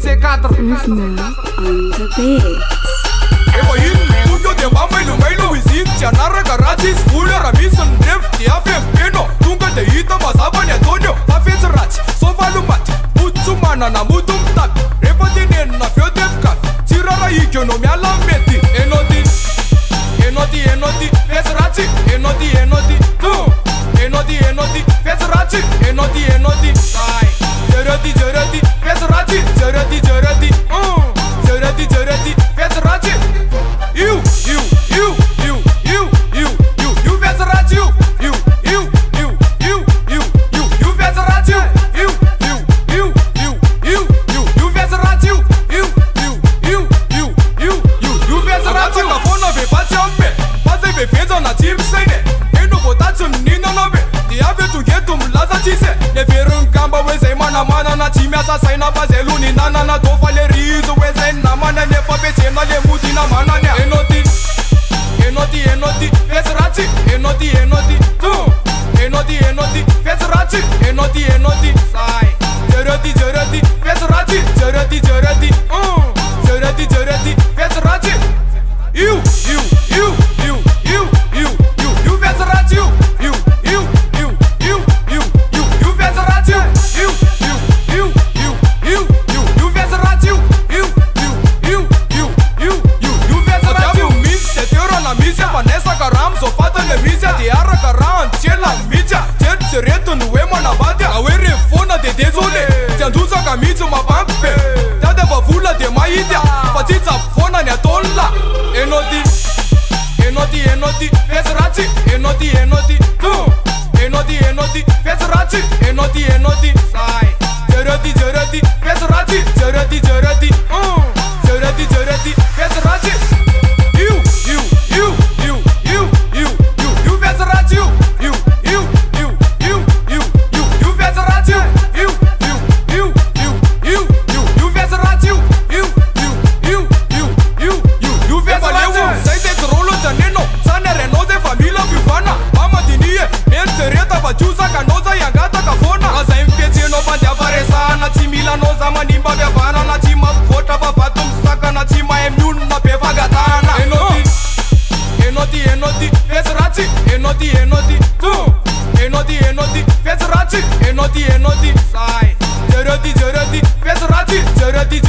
NC4 Rhythmo on the beat. Egoin, tuyo de bamba y lo mailo visit, chanarra garachis, fuller ramison, def, diafem, peno, tunga de ita, masaba ni Antonio, afet rach, sofa lumat, mutsumana na mutum tak, repatinen na fio def kaf, tirara ikyo no mi alameti, enoti, fes rachi, enoti, fes rachi, enoti, sai, jarati, fes rachi, jarati, fes rachi, you, fes rachi, you, fes rachi, you, fes rachi, you fes rachi, na fona be pachambe, pase be feza na team sene, eno votatum nina nobe, diave tu getum laza chise, ne verun kamba weze mana na chimia sa saina bazelu ni nana na do fale rizo weze na mana ne pape chena le muti na mana ne enoti, fes rachi, enoti, fes rachi, enoti, sai, jarati, fes rachi, jarati, fes rachi, you, fes rachi, you, fes rachi, you, fes rachi, you fes rachi, mise tero na mise Vanessa karam so fata le mise tiara karam chela micha chereto nuema na badia awere fona de désolé tianduza kamizo mabampe tada bavula de maida patita fona ne tolla enoti, fes rachi, enoti, fes rachi, enoti, sai, jarati, fes rachi, jarati, fes rachi, you fes rachi, you fes rachi, you fes rachi, you fes rachi, sai de trolo zaneno, sana renoze famila vivana, mama dinie, mercereta bajusa kanoza yangata kafona, aza infetie no bande aparesa, na timila noza manimba bevana, na tima vota babatum saka, na tima immune na beva gatana, enoti, fes rachi, enoti, fes rachi, enoti, sai, jarati, fes rachi, jarati,